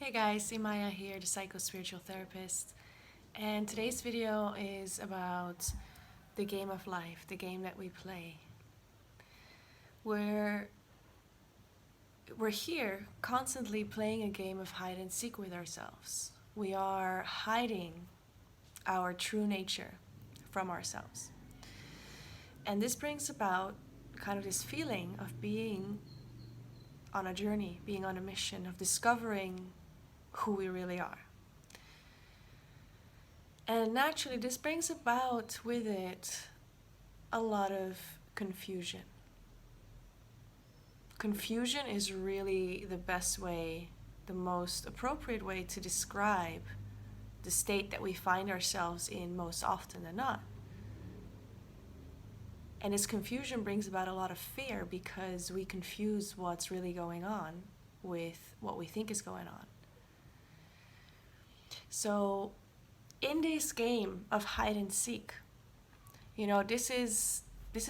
Hey guys, Imaya here, the psycho-spiritual therapist, and today's video is about the game of life, the game that we play. We're here constantly playing a game of hide and seek with ourselves. We are hiding our true nature from ourselves. And this brings about kind of this feeling of being on a journey, being on a mission, of discovering who we really are. And naturally, this brings about with it a lot of confusion. Confusion is really the best way, the most appropriate way to describe the state that we find ourselves in most often than not. And this confusion brings about a lot of fear because we confuse what's really going on with what we think is going on. So in this game of hide and seek, this is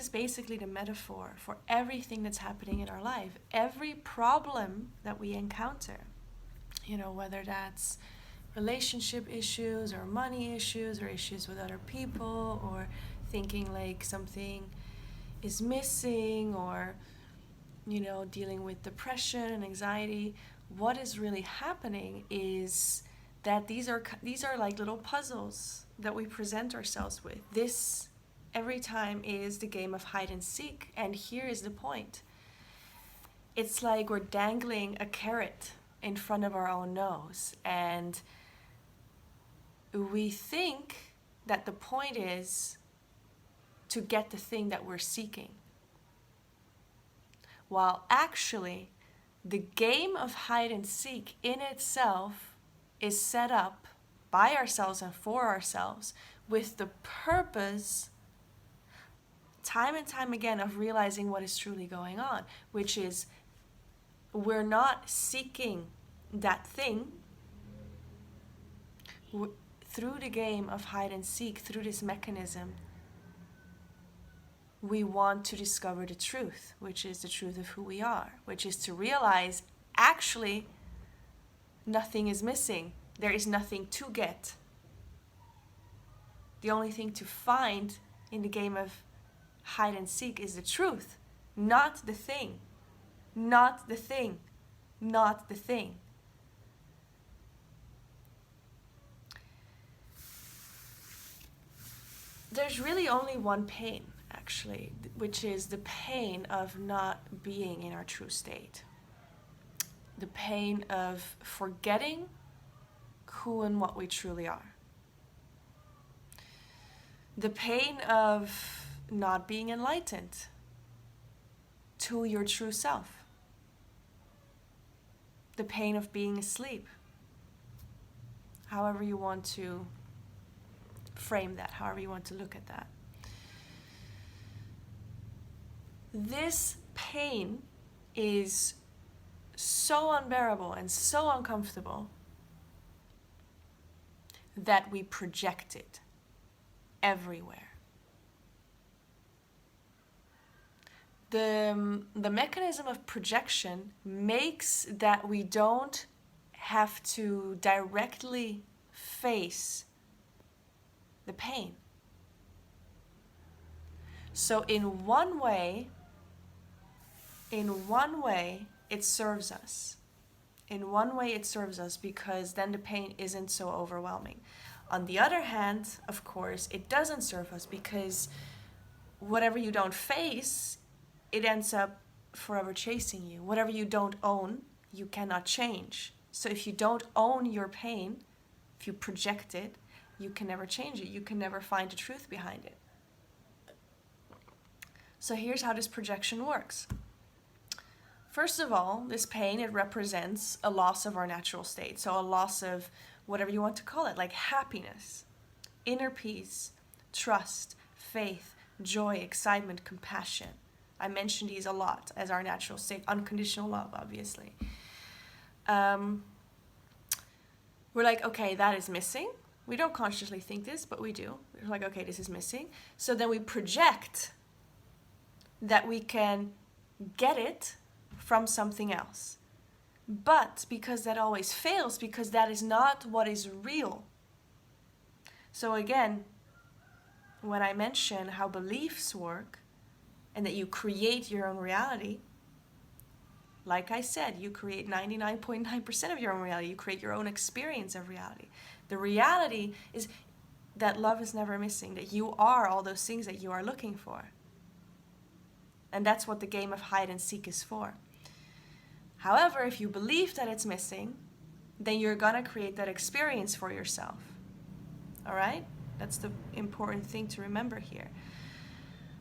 basically the metaphor for everything that's happening in our life. Every problem that we encounter, whether that's relationship issues or money issues or issues with other people or thinking like something is missing or, dealing with depression and anxiety, what is really happening is that these are like little puzzles that we present ourselves with. This every time is the game of hide and seek, and here is the point. It's like we're dangling a carrot in front of our own nose, and we think that the point is to get the thing that we're seeking, while actually the game of hide and seek in itself is set up by ourselves and for ourselves with the purpose, time and time again, of realizing what is truly going on, which is we're not seeking that thing. Through the game of hide and seek, through this mechanism, we want to discover the truth, which is the truth of who we are, which is to realize actually nothing is missing. There is nothing to get. The only thing to find in the game of hide and seek is the truth, not the thing. Not the thing. Not the thing. There's really only one pain, actually, which is the pain of not being in our true state. The pain of forgetting who and what we truly are. The pain of not being enlightened to your true self. The pain of being asleep. However you want to frame that, however you want to look at that. This pain is so unbearable and so uncomfortable that we project it everywhere. The mechanism of projection makes that we don't have to directly face the pain. So in one way, it serves us. In one way, it serves us because then the pain isn't so overwhelming. On the other hand, of course, it doesn't serve us because whatever you don't face, it ends up forever chasing you. Whatever you don't own, you cannot change. So if you don't own your pain, if you project it, you can never change it. You can never find the truth behind it. So here's how this projection works. First of all, this pain, it represents a loss of our natural state. So a loss of whatever you want to call it, like happiness, inner peace, trust, faith, joy, excitement, compassion. I mentioned these a lot as our natural state. Unconditional love, obviously. We're like, okay, that is missing. We don't consciously think this, but we do. We're like, okay, this is missing. So then we project that we can get it from something else. But because that always fails, because that is not what is real. So again, when I mention how beliefs work and that you create your own reality, like I said, you create 99.9% of your own reality. You create your own experience of reality. The reality is that love is never missing, that you are all those things that you are looking for. And that's what the game of hide and seek is for. However, if you believe that it's missing, then you're gonna create that experience for yourself. All right? That's the important thing to remember here.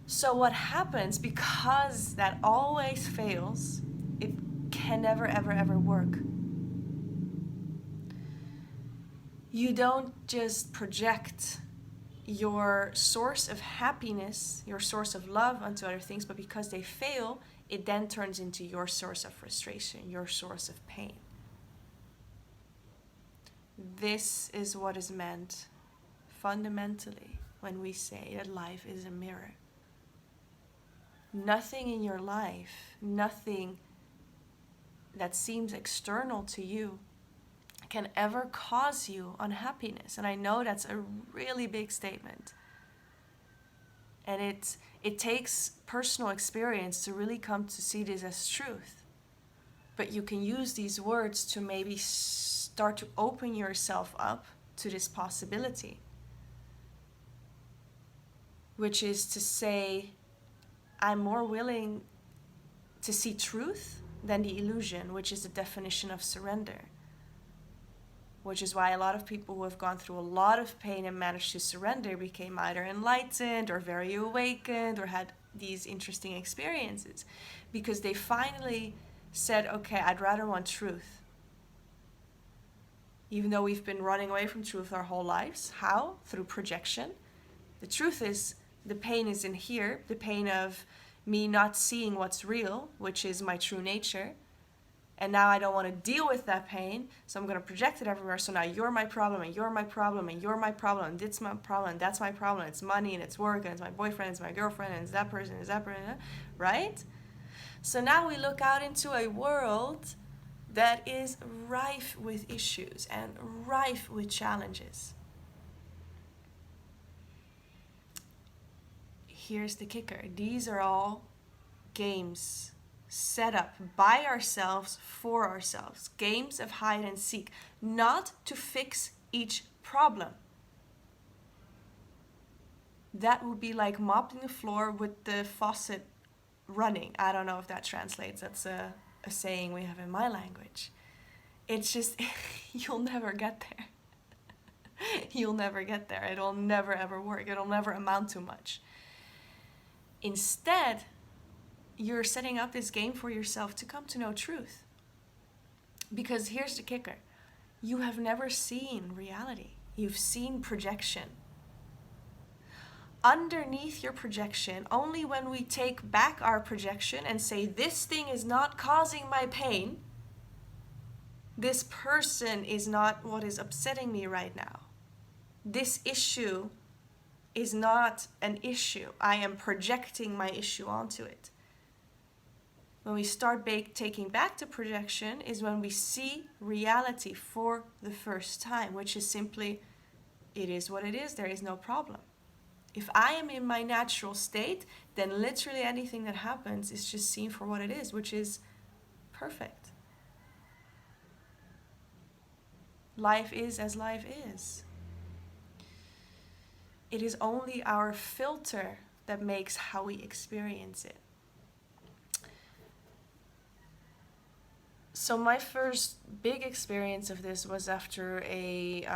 So what happens, because that always fails, it can never, ever, ever work. You don't just project your source of happiness, your source of love onto other things, but because they fail, it then turns into your source of frustration, your source of pain. This is what is meant fundamentally when we say that life is a mirror. Nothing in your life, nothing that seems external to you can ever cause you unhappiness. And I know that's a really big statement. And it takes personal experience to really come to see this as truth. But you can use these words to maybe start to open yourself up to this possibility. Which is to say, I'm more willing to see truth than the illusion, which is the definition of surrender. Which is why a lot of people who have gone through a lot of pain and managed to surrender became either enlightened or very awakened or had these interesting experiences. Because they finally said, okay, I'd rather want truth. Even though we've been running away from truth our whole lives. How? Through projection. The truth is, the pain is in here, the pain of me not seeing what's real, which is my true nature. And now I don't want to deal with that pain, so I'm going to project it everywhere. So now you're my problem, and you're my problem, and you're my problem, and it's my problem, and that's my problem. It's money, and it's work, and it's my boyfriend, it's my girlfriend, and it's that person, and it's that person, right? So now we look out into a world that is rife with issues and rife with challenges. Here's the kicker. These are all games set up by ourselves for ourselves. Games of hide and seek, not to fix each problem. That would be like mopping the floor with the faucet running. I don't know if that translates. That's a saying we have in my language. It's just, you'll never get there. You'll never get there. It'll never ever work. It'll never amount to much. Instead, you're setting up this game for yourself to come to know truth. Because here's the kicker. You have never seen reality. You've seen projection. Underneath your projection, only when we take back our projection and say, this thing is not causing my pain, this person is not what is upsetting me right now, this issue is not an issue. I am projecting my issue onto it. When we start taking back the projection is when we see reality for the first time, which is simply, it is what it is, there is no problem. If I am in my natural state, then literally anything that happens is just seen for what it is, which is perfect. Life is as life is. It is only our filter that makes how we experience it. So my first big experience of this was after a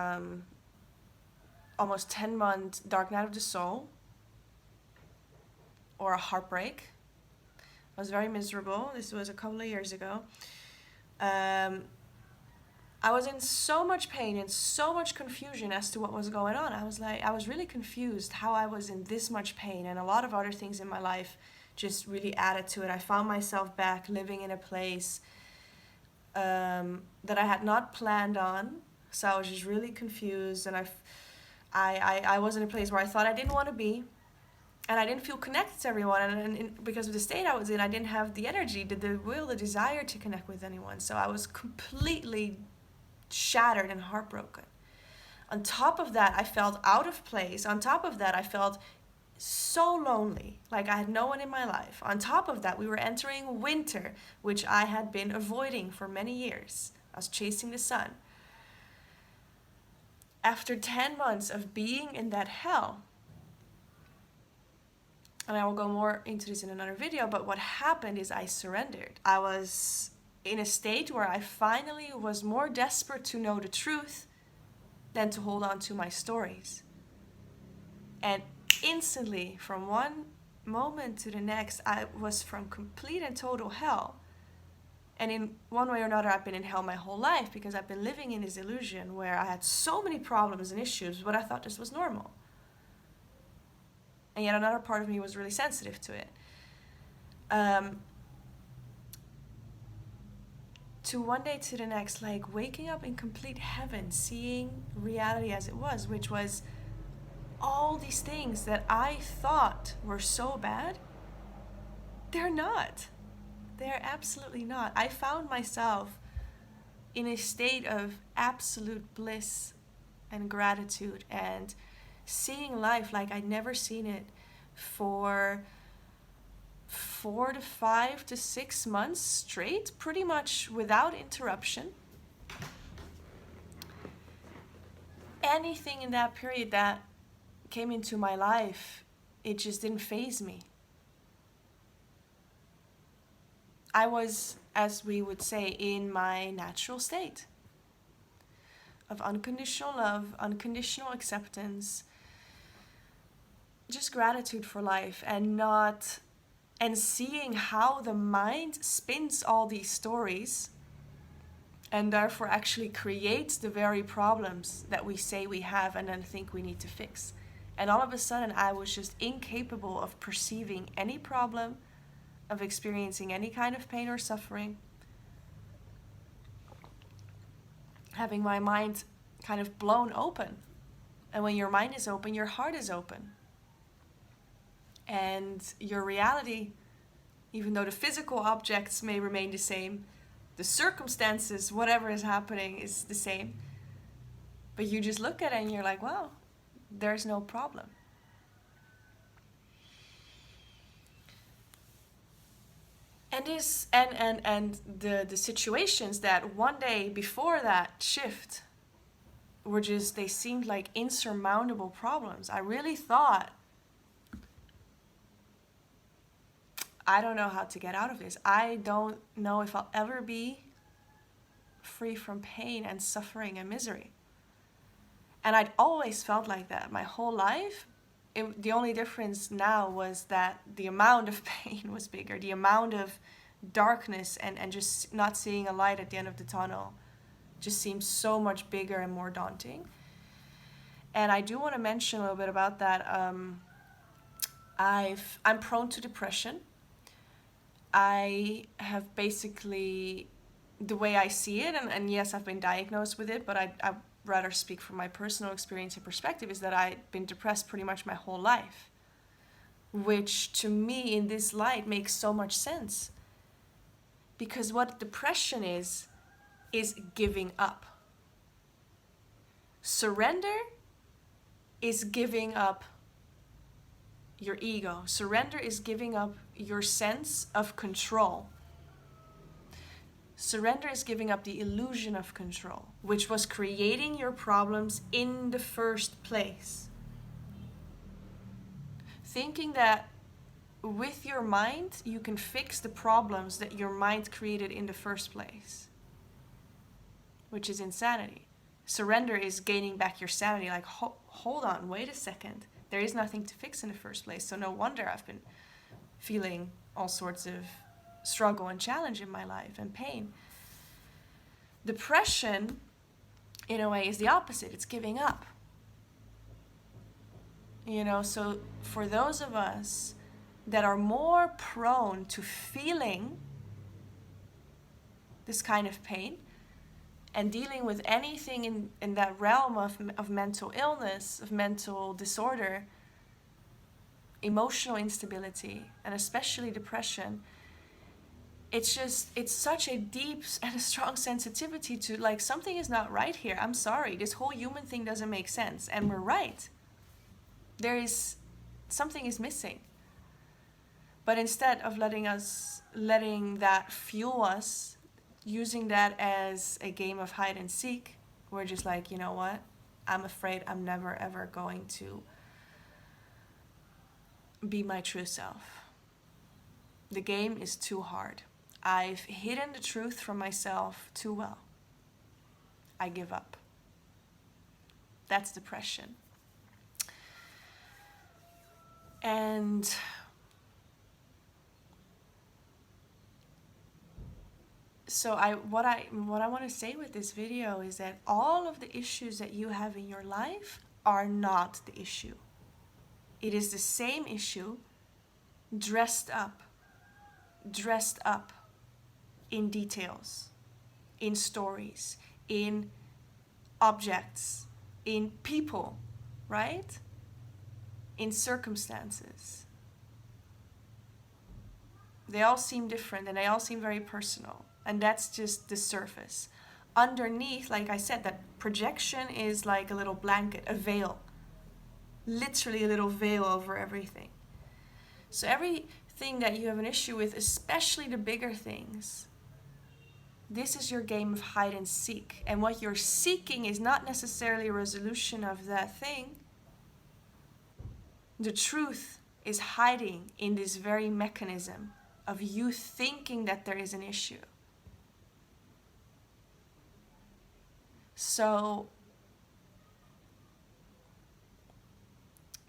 almost 10-month dark night of the soul, or a heartbreak. I was very miserable. This was a couple of years ago. I was in so much pain and so much confusion as to what was going on. I was really confused how I was in this much pain, and a lot of other things in my life just really added to it. I found myself back living in a place that I had not planned on, so I was just really confused, and I was in a place where I thought I didn't want to be, And I didn't feel connected to everyone, and because of the state I was in, I didn't have the energy, the will, the desire to connect with anyone. So I was completely shattered and heartbroken. On top of that, I felt out of place. On top of that, I felt so lonely, like I had no one in my life. On top of that, we were entering winter, which I had been avoiding for many years. I was chasing the sun. After 10 months of being in that hell, and I will go more into this in another video, but what happened is I surrendered. I was in a state where I finally was more desperate to know the truth than to hold on to my stories. And instantly, from one moment to the next, I was from complete and total hell. And in one way or another, I've been in hell my whole life, because I've been living in this illusion where I had so many problems and issues, but I thought this was normal. And yet another part of me was really sensitive to it. To one day to the next, like waking up in complete heaven, seeing reality as it was, which was all these things that I thought were so bad, they're not. They're absolutely not. I found myself in a state of absolute bliss and gratitude, and seeing life like I'd never seen it for 4 to 5 to 6 months straight, pretty much without interruption. Anything in that period that came into my life, it just didn't faze me. I was, as we would say, in my natural state of unconditional love, unconditional acceptance, just gratitude for life, and seeing how the mind spins all these stories and therefore actually creates the very problems that we say we have and then think we need to fix. And all of a sudden, I was just incapable of perceiving any problem, of experiencing any kind of pain or suffering, having my mind kind of blown open. And when your mind is open, your heart is open. And your reality, even though the physical objects may remain the same, the circumstances, whatever is happening, is the same. But you just look at it and you're like, wow, there's no problem. And this and the situations that one day before that shift were just, they seemed like insurmountable problems. I really thought, I don't know how to get out of this. I don't know if I'll ever be free from pain and suffering and misery. And I'd always felt like that my whole life. The only difference now was that the amount of pain was bigger. The amount of darkness and just not seeing a light at the end of the tunnel just seems so much bigger and more daunting. And I do want to mention a little bit about that. I'm prone to depression. I have basically, the way I see it, and yes, I've been diagnosed with it, but I'd rather speak from my personal experience and perspective, is that I've been depressed pretty much my whole life, which to me in this light makes so much sense. Because what depression is giving up. Surrender is giving up your ego. Surrender is giving up your sense of control. Surrender is giving up the illusion of control, which was creating your problems in the first place. Thinking that with your mind, you can fix the problems that your mind created in the first place, which is insanity. Surrender is gaining back your sanity, like, hold on, wait a second. There is nothing to fix in the first place, so no wonder I've been feeling all sorts of struggle and challenge in my life and pain. Depression, in a way, is the opposite. It's giving up. So for those of us that are more prone to feeling this kind of pain and dealing with anything in that realm of mental illness, of mental disorder, emotional instability, and especially depression, it's such a deep and a strong sensitivity to, like, something is not right here. I'm sorry, this whole human thing doesn't make sense. And we're right. Something is missing. But instead of letting that fuel us, using that as a game of hide and seek, we're just like, you know what? I'm afraid I'm never ever going to be my true self. The game is too hard. I've hidden the truth from myself too well. I give up. That's depression. And so what I want to say with this video is that all of the issues that you have in your life are not the issue. It is the same issue dressed up in details, in stories, in objects, in people, right? In circumstances. They all seem different and they all seem very personal. And that's just the surface. Underneath, like I said, that projection is like a little blanket, a veil. Literally a little veil over everything. So everything that you have an issue with, especially the bigger things, this is your game of hide and seek. And what you're seeking is not necessarily a resolution of that thing. The truth is hiding in this very mechanism of you thinking that there is an issue. So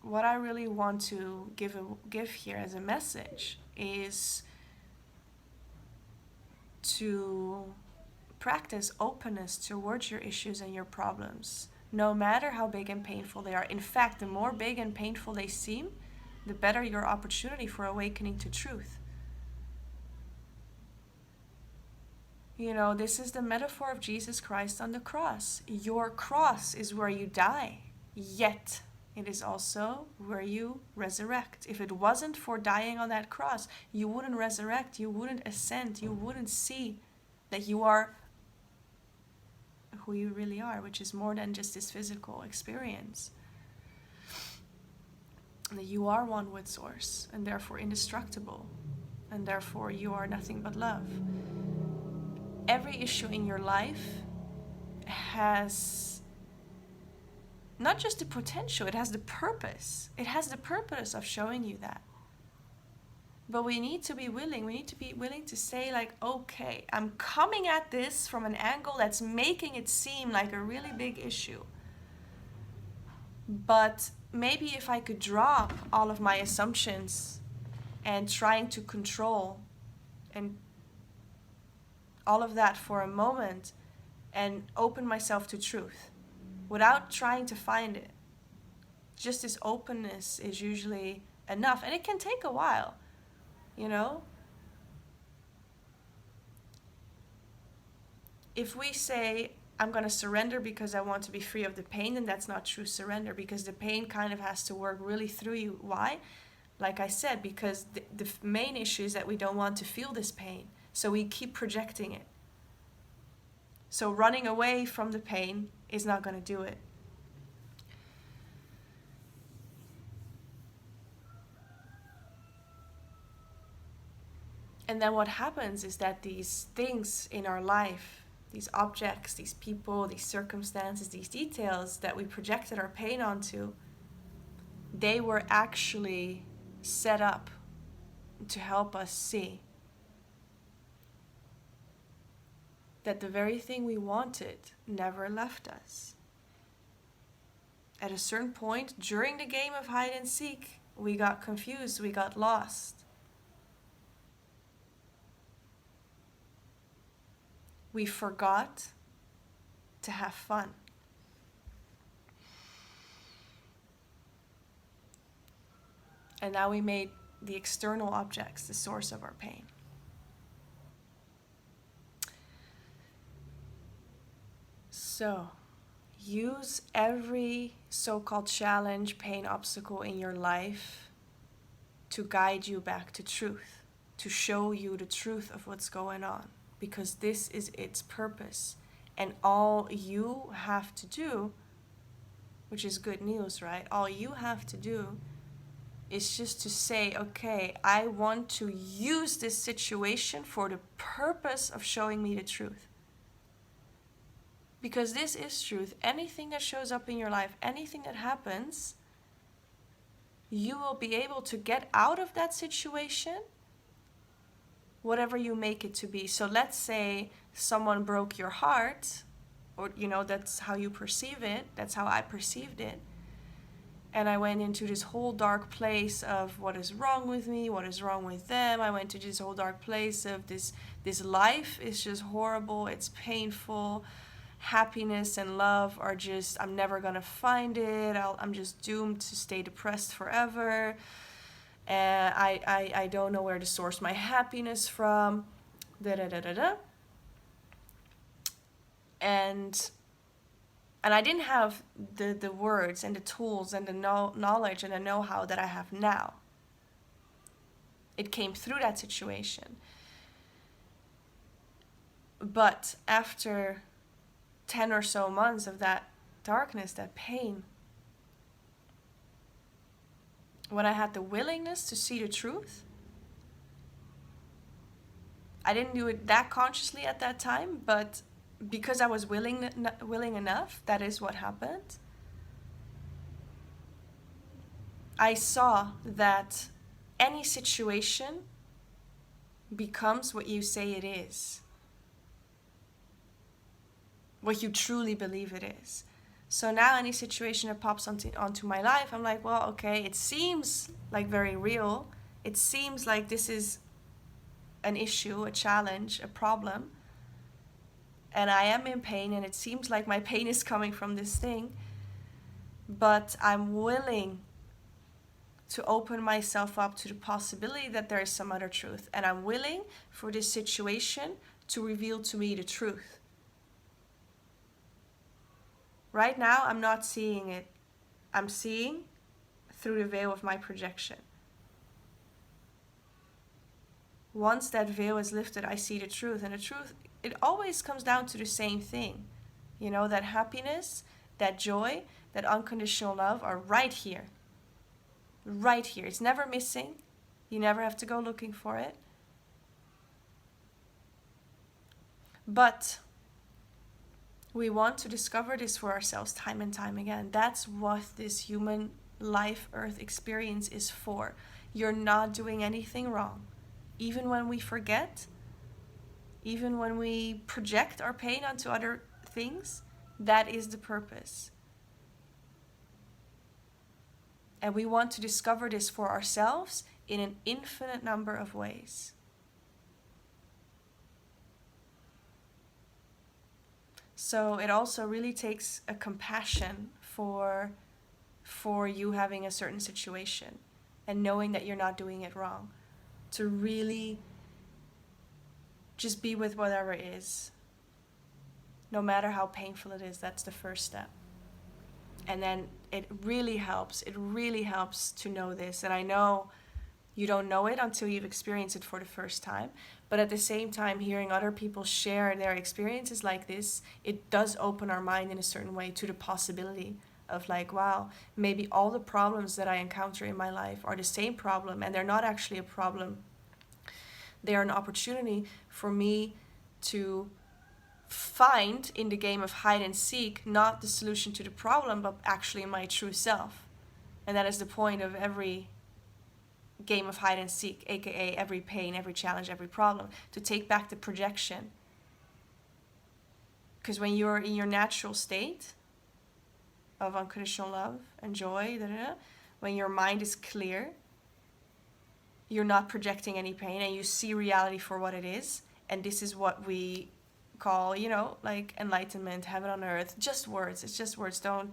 what I really want to give here as a message is to practice openness towards your issues and your problems, no matter how big and painful they are. In fact, the more big and painful they seem, the better your opportunity for awakening to truth. You know, this is the metaphor of Jesus Christ on the cross. Your cross is where you die, yet it is also where you resurrect. If it wasn't for dying on that cross, you wouldn't resurrect, you wouldn't ascend, you wouldn't see that you are who you really are, which is more than just this physical experience. And that you are one with Source, and therefore indestructible, and therefore you are nothing but love. Every issue in your life has not just the potential, it has the purpose. It has the purpose of showing you that. But we need to be willing to say, like, okay, I'm coming at this from an angle that's making it seem like a really big issue. But maybe if I could drop all of my assumptions and trying to control and all of that for a moment and open myself to truth without trying to find it. Just this openness is usually enough, and it can take a while, you know? If we say, I'm going to surrender because I want to be free of the pain, then that's not true surrender, because the pain kind of has to work really through you. Why? Like I said, because the main issue is that we don't want to feel this pain, so we keep projecting it. So running away from the pain is not going to do it. And then what happens is that these things in our life, these objects, these people, these circumstances, these details that we projected our pain onto, they were actually set up to help us see that the very thing we wanted never left us. At a certain point during the game of hide and seek, we got confused, we got lost. We forgot to have fun. And now we made the external objects the source of our pain. So, use every so-called challenge, pain, obstacle in your life to guide you back to truth, to show you the truth of what's going on, because this is its purpose. And all you have to do, which is good news, right? All you have to do is just to say, okay, I want to use this situation for the purpose of showing me the truth. Because this is truth. Anything that shows up in your life, anything that happens, you will be able to get out of that situation whatever you make it to be. So let's say someone broke your heart, or that's how you perceive it, that's how I perceived it. And I went into this whole dark place of what is wrong with me, what is wrong with them. I went to this whole dark place of this life is just horrible, it's painful. Happiness and love are just, I'm never gonna find it. I'm just doomed to stay depressed forever. And I don't know where to source my happiness from. And I didn't have the words and the tools and the knowledge and the know-how that I have now. It came through that situation. But after 10 or so months of that darkness, that pain, when I had the willingness to see the truth, I didn't do it that consciously at that time, but because I was willing enough, that is what happened. I saw that any situation becomes what you say it is, what you truly believe it is. So now any situation that pops onto my life, I'm like, well, okay, it seems like very real. It seems like this is an issue, a challenge, a problem. And I am in pain, and it seems like my pain is coming from this thing. But I'm willing to open myself up to the possibility that there is some other truth. And I'm willing for this situation to reveal to me the truth. Right now, I'm not seeing it. I'm seeing through the veil of my projection. Once that veil is lifted, I see the truth. And the truth, it always comes down to the same thing. That happiness, that joy, that unconditional love are right here. Right here. It's never missing. You never have to go looking for it. But we want to discover this for ourselves time and time again. That's what this human life, earth experience is for. You're not doing anything wrong. Even when we forget, even when we project our pain onto other things, that is the purpose. And we want to discover this for ourselves in an infinite number of ways. So it also really takes a compassion for you having a certain situation and knowing that you're not doing it wrong. To really just be with whatever is. No matter how painful it is, that's the first step. And then it really helps to know this. And I know you don't know it until you've experienced it for the first time. But at the same time, hearing other people share their experiences like this, it does open our mind in a certain way to the possibility of like, wow, maybe all the problems that I encounter in my life are the same problem, and they're not actually a problem. They are an opportunity for me to find in the game of hide and seek not the solution to the problem, but actually my true self. And that is the point of every game of hide and seek, aka every pain, every challenge, every problem, to take back the projection. Because when you're in your natural state of unconditional love and joy, when your mind is clear, you're not projecting any pain, and you see reality for what it is. And this is what we call, like enlightenment, heaven on earth. Just words. It's just words. Don't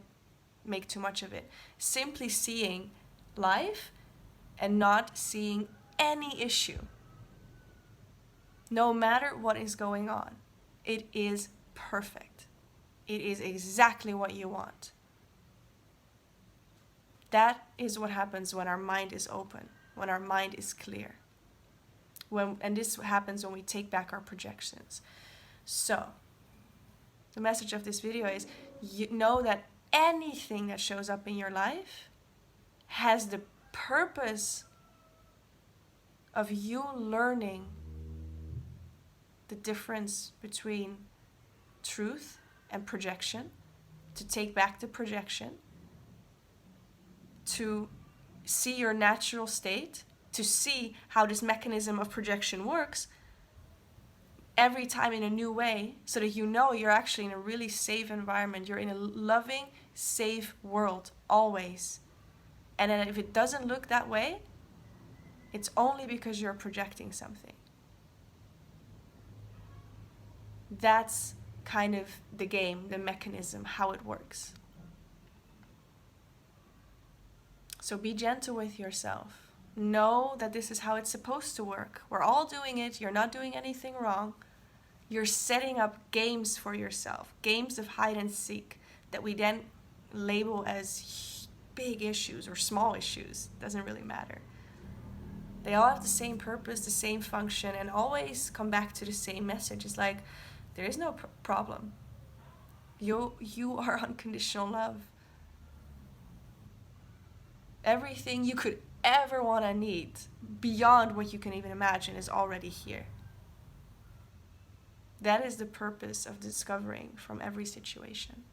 make too much of it. Simply seeing life and not seeing any issue. No matter what is going on. It is perfect. It is exactly what you want. That is what happens when our mind is open. when our mind is clear. And this happens when we take back our projections. So, the message of this video is, you know that anything that shows up in your life has the purpose of you learning the difference between truth and projection, to take back the projection, to see your natural state, to see how this mechanism of projection works every time in a new way, so that you know you're actually in a really safe environment. You're in a loving, safe world, always. And then if it doesn't look that way, it's only because you're projecting something. That's kind of the game, the mechanism, how it works. So be gentle with yourself. Know that this is how it's supposed to work. We're all doing it. You're not doing anything wrong. You're setting up games for yourself, games of hide and seek that we then label as big issues or small issues. Doesn't really matter. They all have the same purpose, the same function, and always come back to the same message. It's like, there is no problem. You are unconditional love. Everything you could ever want to need, beyond what you can even imagine, is already here. That is the purpose of discovering from every situation.